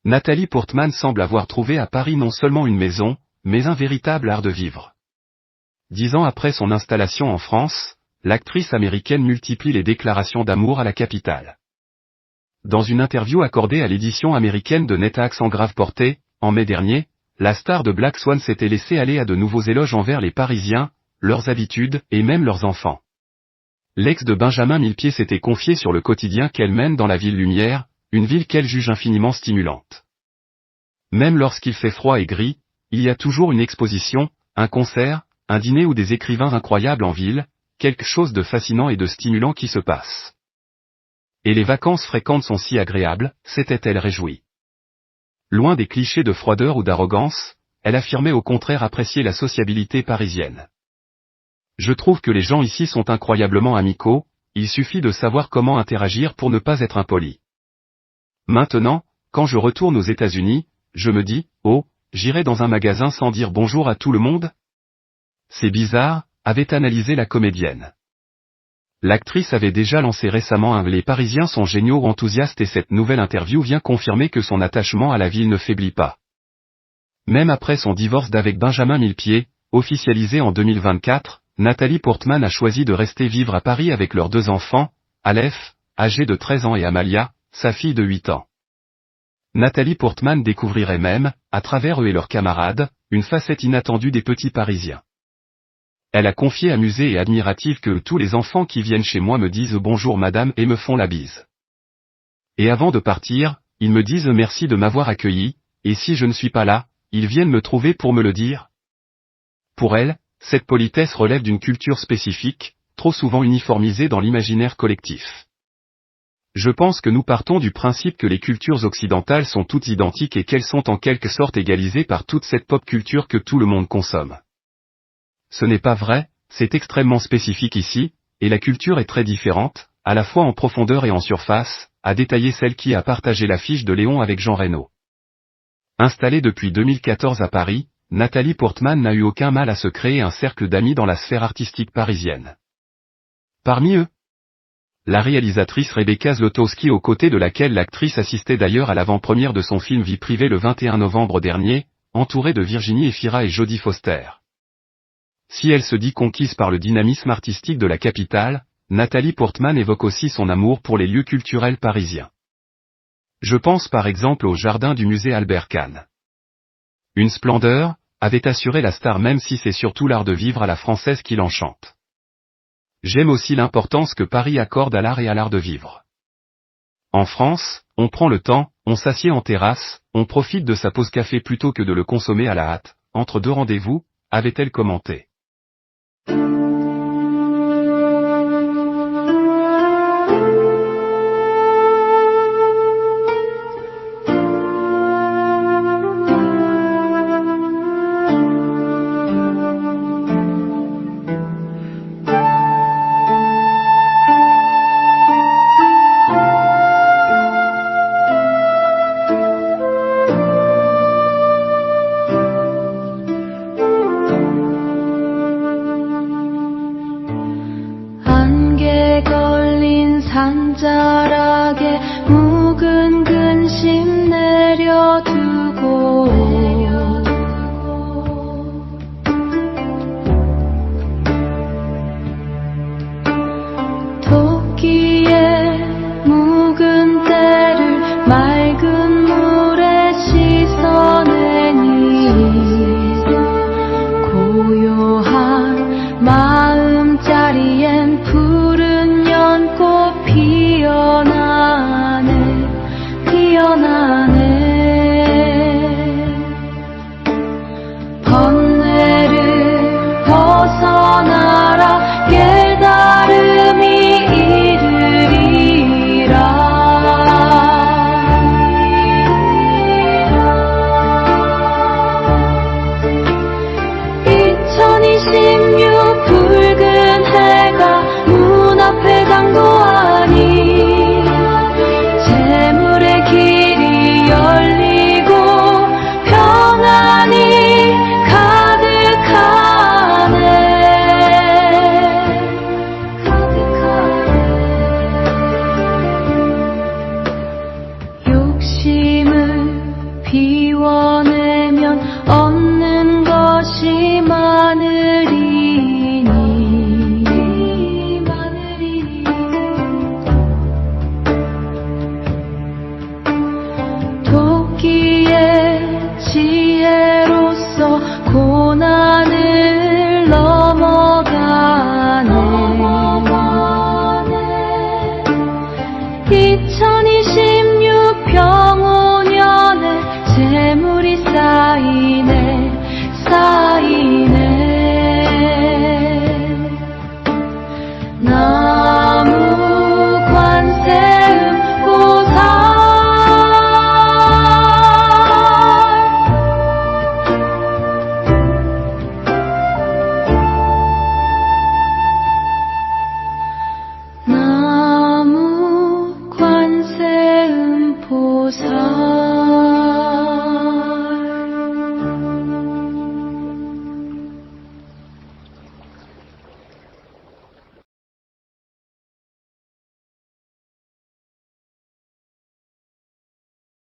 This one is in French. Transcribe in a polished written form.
Nathalie Portman semble avoir trouvé à Paris non seulement une maison, mais un véritable art de vivre. 10 ans après son installation en France, l'actrice américaine multiplie les déclarations d'amour à la capitale. Dans une interview accordée à l'édition américaine de Net à accent grave porté, en mai dernier, la star de Black Swan s'était laissée aller à de nouveaux éloges envers les Parisiens, leurs habitudes et même leurs enfants. L'ex de Benjamin Millepied s'était confiée sur le quotidien qu'elle mène dans la ville lumière, une ville qu'elle juge infiniment stimulante. Même lorsqu'il fait froid et gris, il y a toujours une exposition, un concert, un dîner ou des écrivains incroyables en ville, quelque chose de fascinant et de stimulant qui se passe. Et les vacances fréquentes sont si agréables, s'était-elle réjouie. Loin des clichés de froideur ou d'arrogance, elle affirmait au contraire apprécier la sociabilité parisienne. Je trouve que les gens ici sont incroyablement amicaux, il suffit de savoir comment interagir pour ne pas être impoli. Maintenant, quand je retourne aux États-Unis, je me dis, oh, j'irai dans un magasin sans dire bonjour à tout le monde? C'est bizarre, avait analysé la comédienne. L'actrice avait déjà lancé récemment un « Les Parisiens sont géniaux » enthousiaste et cette nouvelle interview vient confirmer que son attachement à la ville ne faiblit pas. Même après son divorce d'avec Benjamin Millepied, officialisé en 2024, Nathalie Portman a choisi de rester vivre à Paris avec leurs 2 enfants, Aleph, âgé de 13 ans et Amalia, sa fille de 8 ans. Nathalie Portman découvrirait même, à travers eux et leurs camarades, une facette inattendue des petits Parisiens. Elle a confié amusée et admirative que tous les enfants qui viennent chez moi me disent bonjour madame et me font la bise. Et avant de partir, ils me disent merci de m'avoir accueilli, et si je ne suis pas là, ils viennent me trouver pour me le dire. Pour elle, cette politesse relève d'une culture spécifique, trop souvent uniformisée dans l'imaginaire collectif. Je pense que nous partons du principe que les cultures occidentales sont toutes identiques et qu'elles sont en quelque sorte égalisées par toute cette pop culture que tout le monde consomme. Ce n'est pas vrai, c'est extrêmement spécifique ici, et la culture est très différente, à la fois en profondeur et en surface, a détaillé celle qui a partagé l'affiche de Léon avec Jean Reno. Installée depuis 2014 à Paris, Nathalie Portman n'a eu aucun mal à se créer un cercle d'amis dans la sphère artistique parisienne. Parmi eux, la réalisatrice Rebecca Zlotowski aux côtés de laquelle l'actrice assistait d'ailleurs à l'avant-première de son film Vie privée le 21 novembre dernier, entourée de Virginie Efira et Jodie Foster. Si elle se dit conquise par le dynamisme artistique de la capitale, Nathalie Portman évoque aussi son amour pour les lieux culturels parisiens. Je pense par exemple au jardin du musée Albert Kahn. Une splendeur, avait assuré la star même si c'est surtout l'art de vivre à la française qui l'enchante. J'aime aussi l'importance que Paris accorde à l'art et à l'art de vivre. En France, on prend le temps, on s'assied en terrasse, on profite de sa pause café plutôt que de le consommer à la hâte, entre 2 rendez-vous, avait-elle commenté.